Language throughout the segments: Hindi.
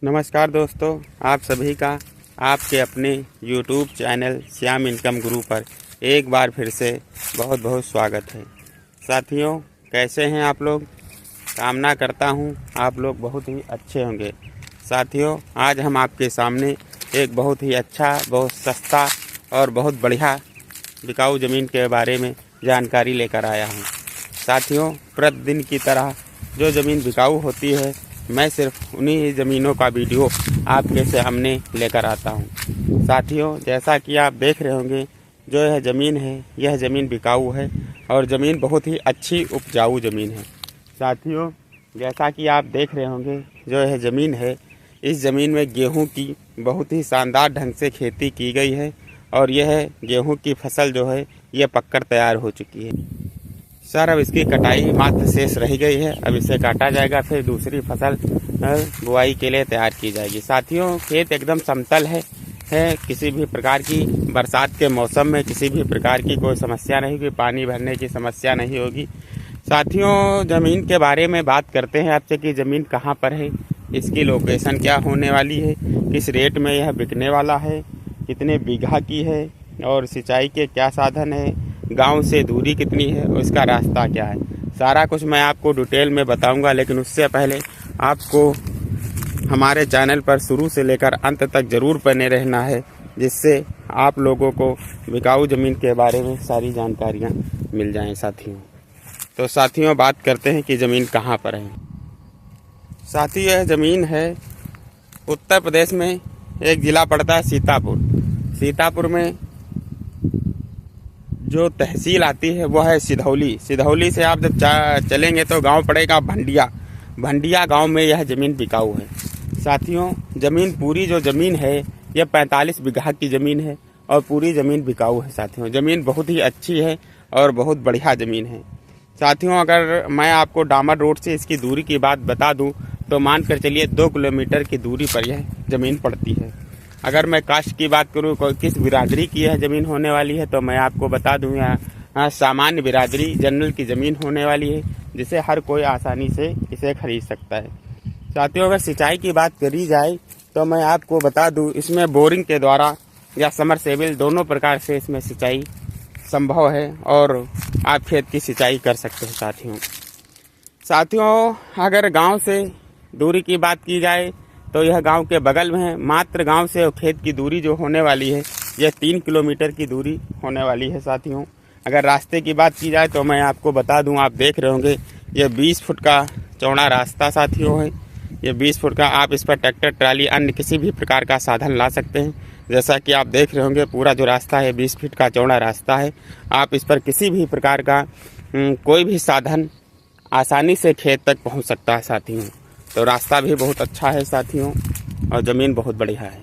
नमस्कार दोस्तों, आप सभी का आपके अपने YouTube चैनल श्याम इनकम गुरु पर एक बार फिर से बहुत बहुत स्वागत है। साथियों, कैसे हैं आप लोग? कामना करता हूं आप लोग बहुत ही अच्छे होंगे। साथियों, आज हम आपके सामने एक बहुत ही अच्छा, बहुत सस्ता और बहुत बढ़िया बिकाऊ ज़मीन के बारे में जानकारी लेकर आया हूं। साथियों, प्रतिदिन की तरह जो ज़मीन बिकाऊ होती है, मैं सिर्फ उन्हीं ज़मीनों का वीडियो आपके सामने लेकर आता हूं। साथियों, जैसा कि आप देख रहे होंगे, जो यह ज़मीन है, यह ज़मीन बिकाऊ है और ज़मीन बहुत ही अच्छी उपजाऊ ज़मीन है। साथियों, जैसा कि आप देख रहे होंगे, जो यह ज़मीन है, इस ज़मीन में गेहूं की बहुत ही शानदार ढंग से खेती की गई है और यह गेहूं की फसल जो है, यह पककर तैयार हो चुकी है। सर, अब इसकी कटाई मात्र शेष रह गई है। अब इसे काटा जाएगा, फिर दूसरी फसल बुआई के लिए तैयार की जाएगी। साथियों, खेत एकदम समतल है। किसी भी प्रकार की बरसात के मौसम में किसी भी प्रकार की कोई समस्या नहीं होगी, पानी भरने की समस्या नहीं होगी। साथियों, ज़मीन के बारे में बात करते हैं आपसे कि ज़मीन कहाँ पर है, इसकी लोकेशन क्या होने वाली है, किस रेट में यह बिकने वाला है, कितने बीघा की है और सिंचाई के क्या साधन है, गांव से दूरी कितनी है और इसका रास्ता क्या है। सारा कुछ मैं आपको डिटेल में बताऊंगा, लेकिन उससे पहले आपको हमारे चैनल पर शुरू से लेकर अंत तक ज़रूर बने रहना है, जिससे आप लोगों को बिकाऊ ज़मीन के बारे में सारी जानकारियां मिल जाएं। तो साथियों, बात करते हैं कि ज़मीन कहाँ पर है। साथियों, यह ज़मीन है उत्तर प्रदेश में, एक ज़िला पड़ता है सीतापुर। सीतापुर में जो तहसील आती है वो है सिधौली। सिधौली से आप जब चलेंगे तो गांव पड़ेगा भंडिया। भंडिया गांव में यह ज़मीन बिकाऊ है। साथियों, ज़मीन पूरी जो ज़मीन है, यह 45 बीघा की ज़मीन है और पूरी ज़मीन बिकाऊ है। साथियों, ज़मीन बहुत ही अच्छी है और बहुत बढ़िया ज़मीन है। साथियों, अगर मैं आपको डामर रोड से इसकी दूरी की बात बता दूं तो मान कर चलिए 2 किलोमीटर की दूरी पर यह ज़मीन पड़ती है। अगर मैं कास्ट की बात करूँ, किस बिरादरी की यह ज़मीन होने वाली है, तो मैं आपको बता दूँ, यहाँ सामान्य बिरादरी जनरल की ज़मीन होने वाली है, जिसे हर कोई आसानी से इसे खरीद सकता है। साथियों, अगर सिंचाई की बात करी जाए तो मैं आपको बता दूँ, इसमें बोरिंग के द्वारा या समरसेबल दोनों प्रकार से इसमें सिंचाई संभव है और आप खेत की सिंचाई कर सकते हैं। साथियों, अगर गाँव से दूरी की बात की जाए तो यह गांव के बगल में है। मात्र गांव से खेत की दूरी जो होने वाली है, यह 3 किलोमीटर की दूरी होने वाली है। साथियों, अगर रास्ते की बात की जाए तो मैं आपको बता दूं, आप देख रहे होंगे, यह 20 फुट का चौड़ा रास्ता साथियों है। यह 20 फुट का, आप इस पर ट्रैक्टर, ट्राली, अन्य किसी भी प्रकार का साधन ला सकते हैं। जैसा कि आप देख रहे होंगे, पूरा जो रास्ता है 20 फीट का चौड़ा रास्ता है। आप इस पर किसी भी प्रकार का कोई भी साधन आसानी से खेत तक पहुँच सकता है। साथियों, तो रास्ता भी बहुत अच्छा है साथियों और ज़मीन बहुत बढ़िया है।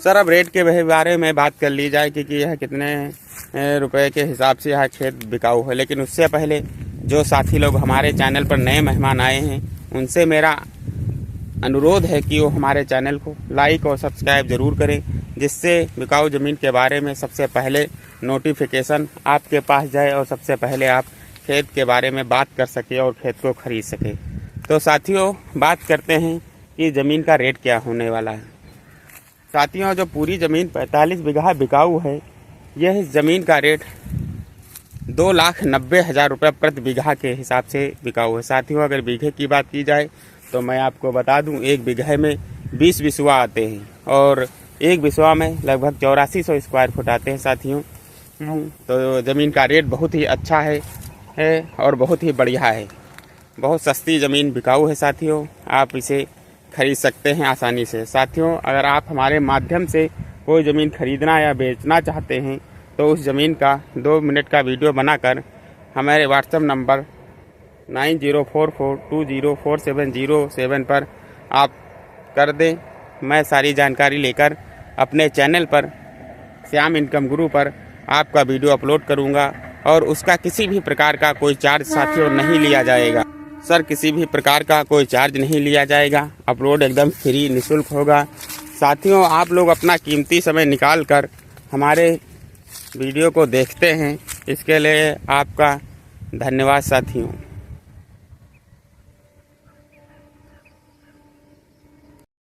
सर, अब रेट के बारे में बात कर ली जाए कि यह कितने रुपए के हिसाब से यह खेत बिकाऊ है। लेकिन उससे पहले जो साथी लोग हमारे चैनल पर नए मेहमान आए हैं, उनसे मेरा अनुरोध है कि वो हमारे चैनल को लाइक और सब्सक्राइब ज़रूर करें, जिससे बिकाऊ ज़मीन के बारे में सबसे पहले नोटिफिकेशन आपके पास जाए और सबसे पहले आप खेत के बारे में बात कर सकें और खेत को खरीद सकें। तो साथियों, बात करते हैं कि ज़मीन का रेट क्या होने वाला है। साथियों, जो पूरी ज़मीन 45 बीघा बिकाऊ है, यह ज़मीन का रेट 2,90,000 रुपये प्रति बीघा के हिसाब से बिकाऊ है। साथियों, अगर बीघे की बात की जाए तो मैं आपको बता दूं, एक बीघे में 20 बिस्वा आते हैं और एक बिस्वा में लगभग 8400 स्क्वायर फुट आते हैं। साथियों, तो ज़मीन का रेट बहुत ही अच्छा है और बहुत ही बढ़िया है। बहुत सस्ती ज़मीन बिकाऊ है। साथियों, आप इसे खरीद सकते हैं आसानी से। साथियों, अगर आप हमारे माध्यम से कोई ज़मीन खरीदना या बेचना चाहते हैं तो उस ज़मीन का 2 मिनट का वीडियो बनाकर हमारे व्हाट्सएप नंबर 9044204707 पर आप कर दें। मैं सारी जानकारी लेकर अपने चैनल पर श्याम इनकम गुरु पर आपका वीडियो अपलोड करूँगा और उसका किसी भी प्रकार का कोई चार्ज साथियों नहीं लिया जाएगा। सर, किसी भी प्रकार का कोई चार्ज नहीं लिया जाएगा। अपलोड एकदम फ्री निःशुल्क होगा। साथियों, आप लोग अपना कीमती समय निकाल कर हमारे वीडियो को देखते हैं, इसके लिए आपका धन्यवाद साथियों।